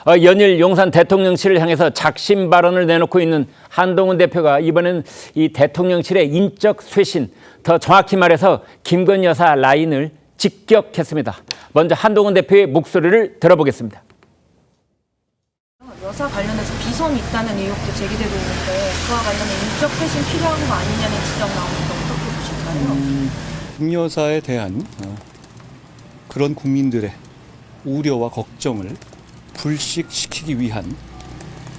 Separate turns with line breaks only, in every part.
연일 용산 대통령실을 향해서 작심 발언을 내놓고 있는 한동훈 대표가 이번엔 이 대통령실의 인적 쇄신, 더 정확히 말해서 김건희 여사 라인을 직격했습니다. 먼저 한동훈 대표의 목소리를 들어보겠습니다.
여사 관련해서 비선이 있다는 의혹도 제기되고 있는데 그와 관련해 인적 쇄신 필요한 거 아니냐는 지적 나오는데 어떻게 보실까요?
김 여사에 대한 그런 국민들의 우려와 걱정을 불식시키기 위한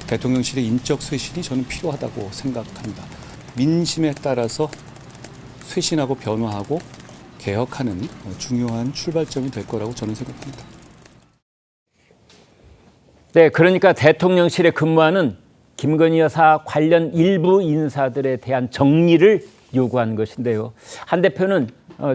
대통령실의 인적 쇄신이 저는 필요하다고 생각합니다. 민심에 따라서 쇄신하고 변화하고 개혁하는 중요한 출발점이 될 거라고 저는 생각합니다.
네, 그러니까 대통령실에 근무하는 김건희 여사 관련 일부 인사들에 대한 정리를 요구한 것인데요. 한 대표는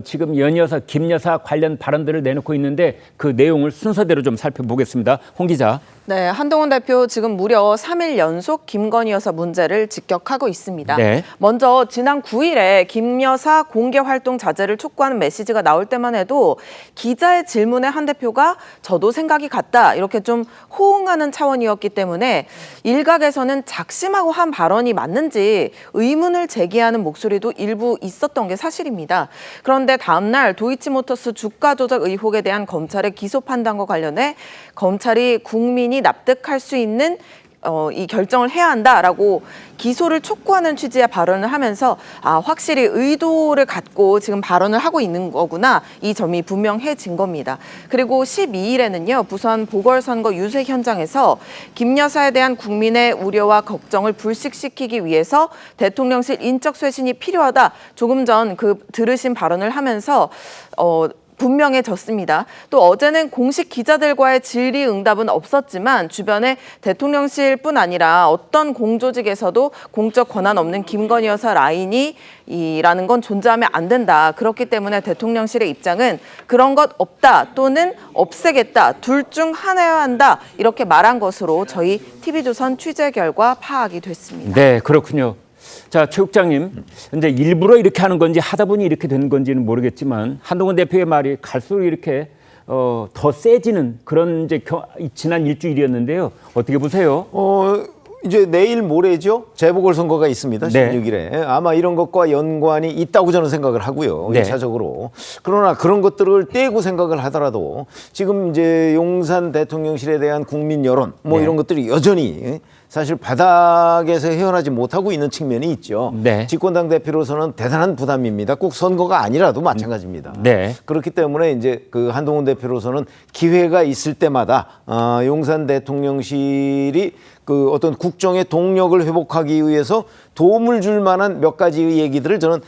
지금 연이어서 김 여사 관련 발언들을 내놓고 있는데 그 내용을 순서대로 좀 살펴보겠습니다. 홍 기자.
네, 한동훈 대표 지금 무려 3일 연속 김건희 여사 문제를 직격하고 있습니다.
네.
먼저 지난 9일에 김 여사 공개 활동 자제를 촉구하는 메시지가 나올 때만 해도 기자의 질문에 한 대표가 저도 생각이 같다 이렇게 좀 호응하는 차원이었기 때문에 일각에서는 작심하고 한 발언이 맞는지 의문을 제기하는 목소리도 일부 있었던 게 사실입니다. 그런데 다음 날 도이치모터스 주가 조작 의혹에 대한 검찰의 기소 판단과 관련해 검찰이 국민이 납득할 수 있는 이 결정을 해야 한다라고 기소를 촉구하는 취지의 발언을 하면서 확실히 의도를 갖고 지금 발언을 하고 있는 거구나 이 점이 분명해진 겁니다. 그리고 12일에는요 부산 보궐선거 유세 현장에서 김 여사에 대한 국민의 우려와 걱정을 불식시키기 위해서 대통령실 인적 쇄신이 필요하다 조금 전 그 들으신 발언을 하면서 분명해졌습니다. 또 어제는 공식 기자들과의 질의응답은 없었지만 주변에 대통령실뿐 아니라 어떤 공조직에서도 공적 권한 없는 김건희 여사 라인이라는 건 존재하면 안 된다. 그렇기 때문에 대통령실의 입장은 그런 것 없다 또는 없애겠다. 둘 중 하나여야 한다. 이렇게 말한 것으로 저희 TV조선 취재 결과 파악이 됐습니다.
네, 그렇군요. 자, 최 국장님, 이제 일부러 이렇게 하는 건지 하다 보니 이렇게 되는 건지는 모르겠지만 한동훈 대표의 말이 갈수록 이렇게 더 세지는 그런 이제 지난 일주일이었는데요. 어떻게 보세요?
이제 내일 모레죠. 재보궐선거가 있습니다.
네.
16일에. 아마 이런 것과 연관이 있다고 저는 생각을 하고요.
네.
1차적으로. 그러나 그런 것들을 떼고 생각을 하더라도 지금 이제 용산 대통령실에 대한 국민 여론 뭐
네.
이런 것들이 여전히 사실 바닥에서 헤어나지 못하고 있는 측면이 있죠.
네.
집권당 대표로서는 대단한 부담입니다. 꼭 선거가 아니라도 마찬가지입니다.
네.
그렇기 때문에 이제 그 한동훈 대표로서는 기회가 있을 때마다 용산 대통령실이 그 어떤 국정의 동력을 회복하기 위해서 도움을 줄 만한 몇 가지의 얘기들을 저는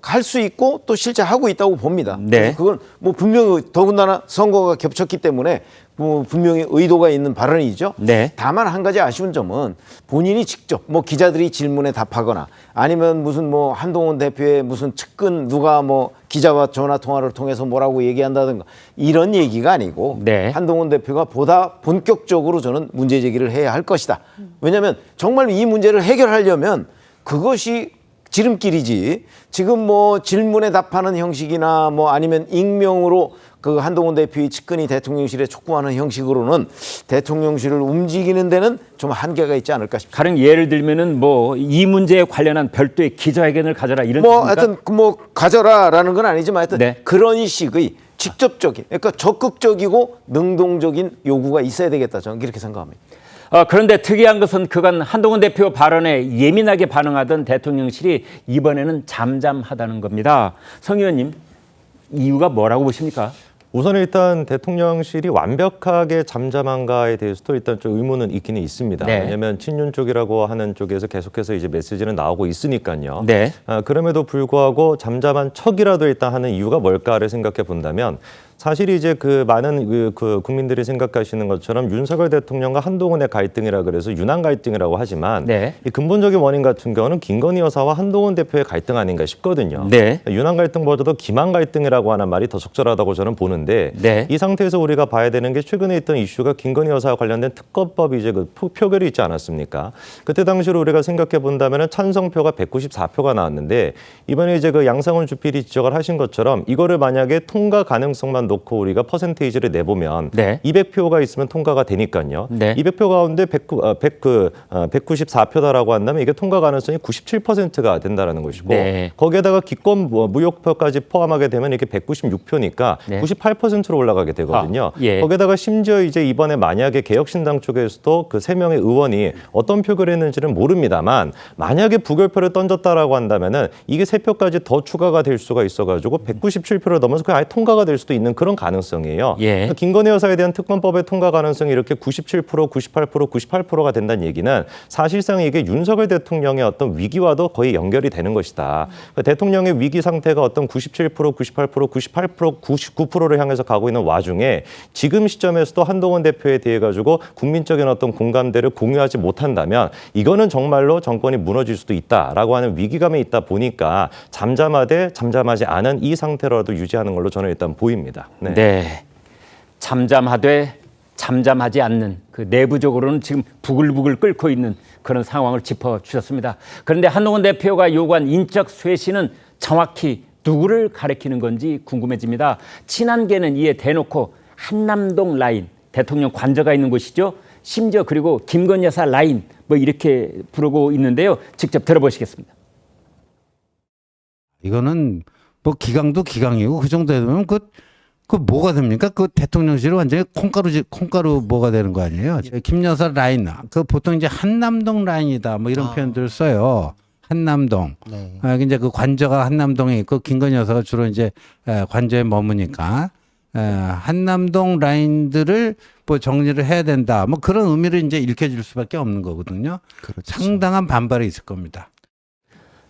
할 수 있고 또 실제 하고 있다고 봅니다.
네.
그건 뭐 분명히 더군다나 선거가 겹쳤기 때문에 뭐 분명히 의도가 있는 발언이죠.
네.
다만 한 가지 아쉬운 점은 본인이 직접 뭐 기자들이 질문에 답하거나 아니면 무슨 뭐 한동훈 대표의 무슨 측근 누가 뭐 기자와 전화 통화를 통해서 뭐라고 얘기한다든가 이런 얘기가 아니고
네.
한동훈 대표가 보다 본격적으로 저는 문제 제기를 해야 할 것이다. 왜냐하면 정말 이 문제를 해결하려면 그것이 지름길이지 지금 뭐 질문에 답하는 형식이나 뭐 아니면 익명으로 그 한동훈 대표의 측근이 대통령실에 촉구하는 형식으로는 대통령실을 움직이는 데는 좀 한계가 있지 않을까 싶습니다.
가령 예를 들면은 뭐 이 문제에 관련한 별도의 기자회견을 가져라 이런
뭐
뜻입니까?
하여튼 뭐 가져라라는 건 아니지만 하여튼
네.
그런 식의 직접적인 그러니까 적극적이고 능동적인 요구가 있어야 되겠다 저는 이렇게 생각합니다.
그런데 특이한 것은 그간 한동훈 대표 발언에 예민하게 반응하던 대통령실이 이번에는 잠잠하다는 겁니다. 성 의원님, 이유가 뭐라고 보십니까?
우선 일단 대통령실이 완벽하게 잠잠한가에 대해서도 일단 좀 의문은 있기는 있습니다.
네.
왜냐하면 친윤 쪽이라고 하는 쪽에서 계속해서 이제 메시지는 나오고 있으니까요.
네.
그럼에도 불구하고 잠잠한 척이라도 일단 하는 이유가 뭘까를 생각해 본다면 사실 이제 그 많은 그 국민들이 생각하시는 것처럼 윤석열 대통령과 한동훈의 갈등이라 그래서 윤한 갈등이라고 하지만
네.
이 근본적인 원인 같은 경우는 김건희 여사와 한동훈 대표의 갈등 아닌가 싶거든요.
네.
윤한 갈등보다도 김한 갈등이라고 하는 말이 더 적절하다고 저는 보는데
네.
이 상태에서 우리가 봐야 되는 게 최근에 있던 이슈가 김건희 여사와 관련된 특검법이 이제 그 표결이 있지 않았습니까? 그때 당시로 우리가 생각해 본다면 찬성표가 194표가 나왔는데 이번에 이제 그 양상훈 주필이 지적을 하신 것처럼 이거를 만약에 통과 가능성만 놓고 우리가 퍼센테이지를 내보면
네.
200표가 있으면 통과가 되니까요.
네.
200표 가운데 194표다라고 한다면 이게 통과 가능성이 97%가 된다라는 것이고
네.
거기에다가 기권 무효표까지 포함하게 되면 이게 196표니까
네.
98%로 올라가게 되거든요.
예.
거기에다가 심지어 이제 이번에 만약에 개혁신당 쪽에서도 그 3명의 의원이 어떤 표결을 했는지는 모릅니다만 만약에 부결표를 던졌다라고 한다면은 이게 3표까지 더 추가가 될 수가 있어가지고 197표를 넘어서 그냥 아예 통과가 될 수도 있는 그런 가능성이에요.
예.
그러니까 김건희 여사에 대한 특검법의 통과 가능성이 이렇게 97%, 98%, 98%가 된다는 얘기는 사실상 이게 윤석열 대통령의 어떤 위기와도 거의 연결이 되는 것이다. 그러니까 대통령의 위기 상태가 어떤 97%, 98%, 98%, 99%를 향해서 가고 있는 와중에 지금 시점에서도 한동훈 대표에 대해 가지고 국민적인 어떤 공감대를 공유하지 못한다면 이거는 정말로 정권이 무너질 수도 있다라고 하는 위기감이 있다 보니까 잠잠하되 잠잠하지 않은 이 상태로라도 유지하는 걸로 저는 일단 보입니다. 네.
네. 잠잠하되 잠잠하지 않는 그 내부적으로는 지금 부글부글 끓고 있는 그런 상황을 짚어주셨습니다. 그런데 한동훈 대표가 요구한 인적 쇄신은 정확히 누구를 가리키는 건지 궁금해집니다. 친한계는 이에 대놓고 한남동 라인, 대통령 관저가 있는 곳이죠. 심지어 그리고 김건희 여사 라인 뭐 이렇게 부르고 있는데요. 직접 들어보시겠습니다.
이거는 뭐 기강도 기강이고 그 정도 되면 그 뭐가 됩니까? 그 대통령실은 완전히 콩가루 뭐가 되는 거 아니에요? 김 여사 라인, 그 보통 이제 한남동 라인이다 뭐 이런 표현들을 써요. 한남동. 이제 그 관저가 한남동에 있고 김건희 여사가 주로 이제 관저에 머무니까 한남동 라인들을 뭐 정리를 해야 된다. 뭐 그런 의미를 이제 읽혀질 수밖에 없는 거거든요. 그렇죠. 상당한 반발이 있을 겁니다.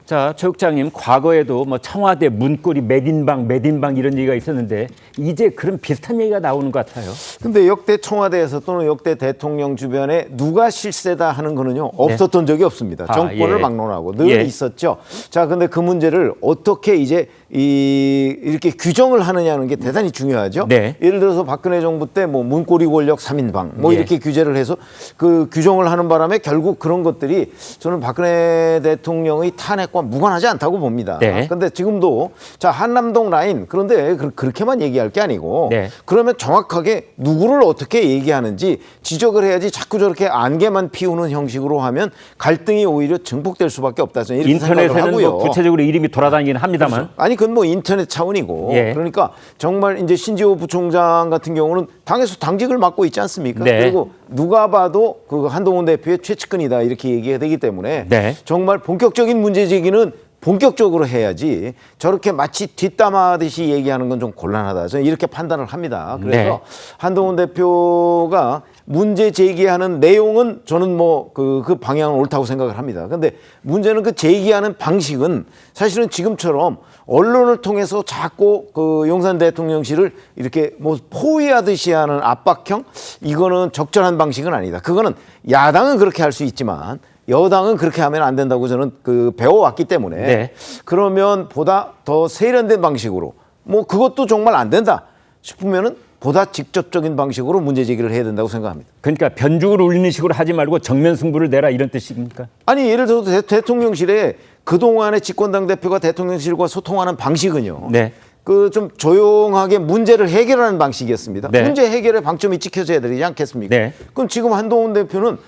자, 최 국장님, 과거에도 뭐 청와대 문고리 매딘방 이런 얘기가 있었는데 이제 그런 비슷한 얘기가 나오는 것 같아요.
근데 역대 청와대에서 또는 역대 대통령 주변에 누가 실세다 하는 거는요 없었던 적이 없습니다. 정권을
예.
막론하고 늘
예.
있었죠. 자, 근데 그 문제를 어떻게 이제 이렇게 규정을 하느냐는 게 대단히 중요하죠.
네.
예를 들어서 박근혜 정부 때 뭐 문고리 권력 3인방 뭐
예.
이렇게 규제를 해서 그 규정을 하는 바람에 결국 그런 것들이 저는 박근혜 대통령의 탄핵과 무관하지 않다고 봅니다.
네.
근데 지금도 자 한남동 라인 그런데 그렇게만 얘기할 게 아니고
네.
그러면 정확하게 누구를 어떻게 얘기하는지 지적을 해야지 자꾸 저렇게 안개만 피우는 형식으로 하면 갈등이 오히려 증폭될 수밖에 없다. 저는 이렇게 생각을
인터넷에는
하고요.
뭐 구체적으로 이름이 돌아다니긴 합니다만.
아니 그건 뭐 인터넷 차원이고
예.
그러니까 정말 이제 신지호 부총장 같은 경우는 당에서 당직을 맡고 있지 않습니까?
네.
그리고 누가 봐도 그 한동훈 대표의 최측근이다 이렇게 얘기가 되기 때문에
네.
정말 본격적인 문제 제기는 본격적으로 해야지 저렇게 마치 뒷담화하듯이 얘기하는 건 좀 곤란하다. 저는 이렇게 판단을 합니다. 그래서
네.
한동훈 대표가 문제 제기하는 내용은 저는 뭐 그 방향은 옳다고 생각을 합니다. 근데 문제는 그 제기하는 방식은 사실은 지금처럼 언론을 통해서 자꾸 그 용산 대통령실을 이렇게 뭐 포위하듯이 하는 압박형 이거는 적절한 방식은 아니다. 그거는 야당은 그렇게 할 수 있지만 여당은 그렇게 하면 안 된다고 저는 그 배워왔기 때문에
네.
그러면 보다 더 세련된 방식으로 뭐 그것도 정말 안 된다 싶으면은 보다 직접적인 방식으로 문제 제기를 해야 된다고 생각합니다.
그러니까 변죽을 울리는 식으로 하지 말고 정면 승부를 내라 이런 뜻입니까?
아니 예를 들어서 대통령실에 그동안의 집권당 대표가 대통령실과 소통하는 방식은요.
네.
그 좀 조용하게 문제를 해결하는 방식이었습니다.
네.
문제 해결의 방점이 찍혀져야 되지 않겠습니까?
네.
그럼 지금 한동훈 대표는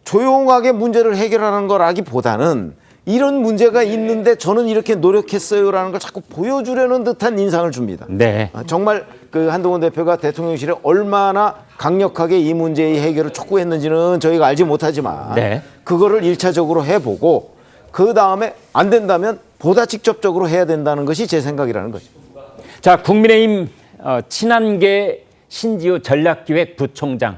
조용하게 문제를 해결하는 거라기보다는 이런 문제가 있는데 저는 이렇게 노력했어요라는 걸 자꾸 보여주려는 듯한 인상을 줍니다.
네.
정말 그 한동훈 대표가 대통령실에 얼마나 강력하게 이 문제의 해결을 촉구했는지는 저희가 알지 못하지만
네.
그거를 1차적으로 해보고 그 다음에 안 된다면 보다 직접적으로 해야 된다는 것이 제 생각이라는 거죠.
자, 국민의힘 친한계 신지호 전략기획부총장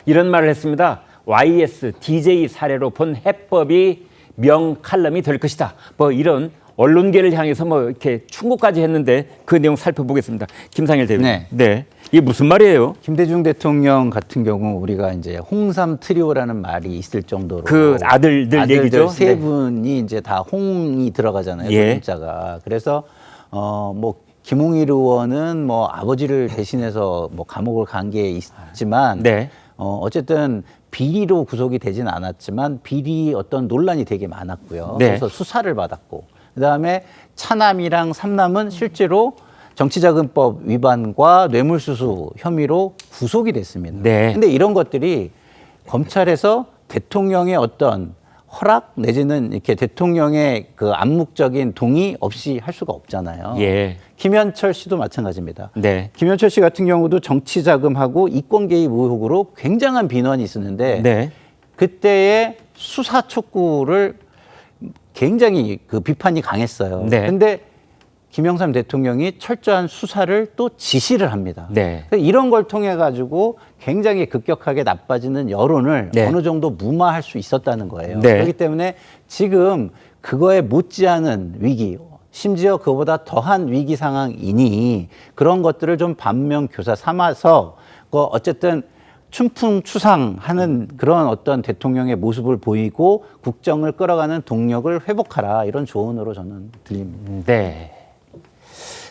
이런 말을 했습니다. YS, DJ 사례로 본 해법이 명칼럼이 될 것이다. 뭐 이런 언론계를 향해서 뭐 이렇게 충고까지 했는데 그 내용 살펴보겠습니다. 김상일 대변인.
네.
이게 무슨 말이에요?
김대중 대통령 같은 경우 우리가 이제 홍삼 트리오라는 말이 있을 정도로
그 아들들 얘기죠?
세
네.
분이 이제 다 홍이 들어가잖아요.
예.
글자가. 그래서 뭐 김홍일 의원은 뭐 아버지를 대신해서 뭐 감옥을 간 게 있지만
네.
어쨌든 비리로 구속이 되진 않았지만 비리 어떤 논란이 되게 많았고요.
네.
그래서 수사를 받았고 그다음에 차남이랑 삼남은 실제로 정치자금법 위반과 뇌물수수 혐의로 구속이 됐습니다.
네.
근데 이런 것들이 검찰에서 대통령의 어떤 허락 내지는 이렇게 대통령의 그 암묵적인 동의 없이 할 수가 없잖아요.
예.
김현철 씨도 마찬가지입니다.
네.
김현철 씨 같은 경우도 정치자금하고 이권 개입 의혹으로 굉장한 민원이 있었는데
네.
그때의 수사 촉구를 굉장히 그 비판이 강했어요.
네.
근데 김영삼 대통령이 철저한 수사를 또 지시를 합니다.
네.
이런 걸 통해 가지고 굉장히 급격하게 나빠지는 여론을
네.
어느 정도 무마할 수 있었다는 거예요.
네.
그렇기 때문에 지금 그거에 못지않은 위기, 심지어 그보다 더한 위기 상황이니 그런 것들을 좀 반면교사 삼아서 어쨌든 춘풍추상하는 그런 어떤 대통령의 모습을 보이고 국정을 끌어가는 동력을 회복하라, 이런 조언으로 저는 들립니다.
네.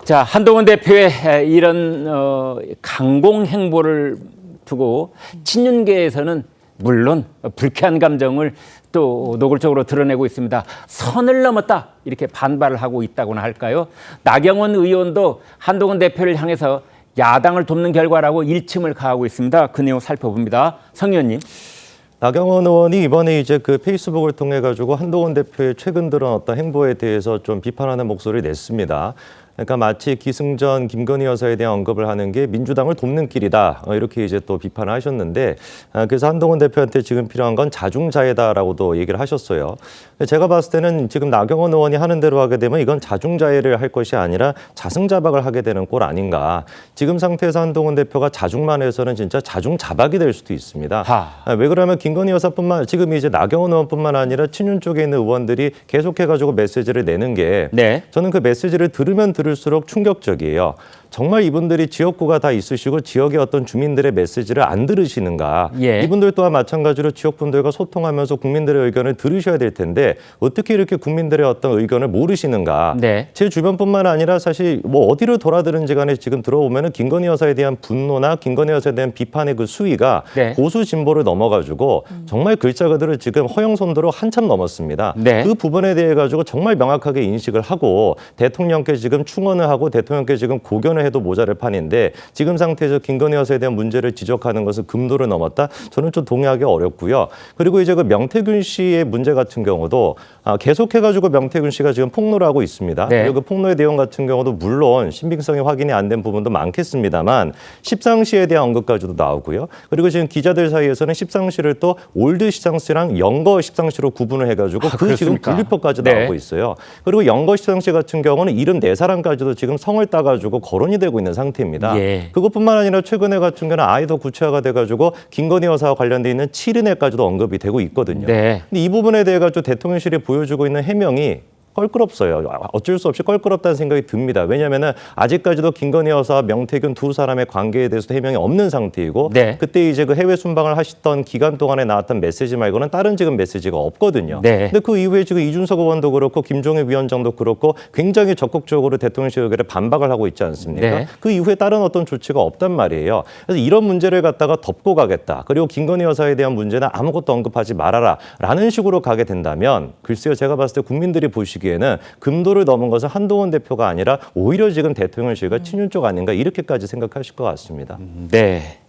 자, 한동훈 대표의 이런 강공 행보를 두고 친윤계에서는 물론 불쾌한 감정을 또 노골적으로 드러내고 있습니다. 선을 넘었다, 이렇게 반발을 하고 있다고나 할까요? 나경원 의원도 한동훈 대표를 향해서 야당을 돕는 결과라고 일침을 가하고 있습니다. 그 내용 살펴봅니다. 성 의원님.
나경원 의원이 이번에 이제 그 페이스북을 통해 가지고 한동훈 대표의 최근 들어온 어떤 행보에 대해서 좀 비판하는 목소리를 냈습니다. 그러니까 마치 기승전 김건희 여사에 대한 언급을 하는 게 민주당을 돕는 길이다, 이렇게 이제 또 비판을 하셨는데, 그래서 한동훈 대표한테 지금 필요한 건 자중자애다라고도 얘기를 하셨어요. 제가 봤을 때는 지금 나경원 의원이 하는 대로 하게 되면 이건 자중자애를 할 것이 아니라 자승자박을 하게 되는 꼴 아닌가. 지금 상태에서 한동훈 대표가 자중만 해서는 진짜 자중자박이 될 수도 있습니다. 왜 그러면 김건희 여사뿐만, 지금 이제 나경원 의원뿐만 아니라 친윤 쪽에 있는 의원들이 계속해가지고 메시지를 내는 게,
네.
저는 그 메시지를 들을수록 충격적이에요. 정말 이분들이 지역구가 다 있으시고 지역의 어떤 주민들의 메시지를 안 들으시는가.
예.
이분들 또한 마찬가지로 지역분들과 소통하면서 국민들의 의견을 들으셔야 될 텐데 어떻게 이렇게 국민들의 어떤 의견을 모르시는가.
네.
제 주변뿐만 아니라 사실 뭐 어디를 돌아드는지 간에 지금 들어보면은 김건희 여사에 대한 분노나 김건희 여사에 대한 비판의 그 수위가
네.
고수 진보를 넘어가지고 정말 글자 그대로 지금 허영선도로 한참 넘었습니다.
네.
그 부분에 대해 가지고 정말 명확하게 인식을 하고 대통령께 지금 충원을 하고 대통령께 지금 고견을 해도 모자랄 판인데 지금 상태에서 김건희 여사에 대한 문제를 지적하는 것은 금도를 넘었다. 저는 좀 동의하기 어렵고요. 그리고 이제 그 명태균 씨의 문제 같은 경우도 계속해가지고 명태균 씨가 지금 폭로를 하고 있습니다.
네.
그리고 그 폭로의 내용 같은 경우도 물론 신빙성이 확인이 안 된 부분도 많겠습니다만 십상시에 대한 언급까지도 나오고요. 그리고 지금 기자들 사이에서는 십상시를 또 올드 십상시랑 영거 십상시로 구분을 해가지고 그 지금
그렇습니까?
분류표까지
네.
나오고 있어요. 그리고 영거 십상시 같은 경우는 74사람까지도 지금 성을 따가지고 거론이 되고 있는 상태입니다.
예.
그것뿐만 아니라 최근에 같은 경우는 아이 더 구체화가 돼가지고 김건희 여사와 관련돼 있는 7인회까지도 언급이 되고 있거든요.
네.
근데 이 부분에 대해 가지고 대통령실이 보여주고 있는 해명이 껄끄럽어요. 어쩔 수 없이 껄끄럽다는 생각이 듭니다. 왜냐하면 아직까지도 김건희 여사와 명태균 두 사람의 관계에 대해서도 해명이 없는 상태이고
네.
그때 이제 그 해외 순방을 하셨던 기간 동안에 나왔던 메시지 말고는 다른 지금 메시지가 없거든요.
네.
근데 그 이후에 지금 이준석 의원도 그렇고 김종회 위원장도 그렇고 굉장히 적극적으로 대통령실 의견에 반박을 하고 있지 않습니까?
네.
그 이후에 다른 어떤 조치가 없단 말이에요. 그래서 이런 문제를 갖다가 덮고 가겠다. 그리고 김건희 여사에 대한 문제는 아무것도 언급하지 말아라. 라는 식으로 가게 된다면 글쎄요. 제가 봤을 때 국민들이 보시기에는 금도를 넘은 것은 한동훈 대표가 아니라 오히려 지금 대통령실과 친윤 쪽 아닌가 이렇게까지 생각하실 것 같습니다.
네.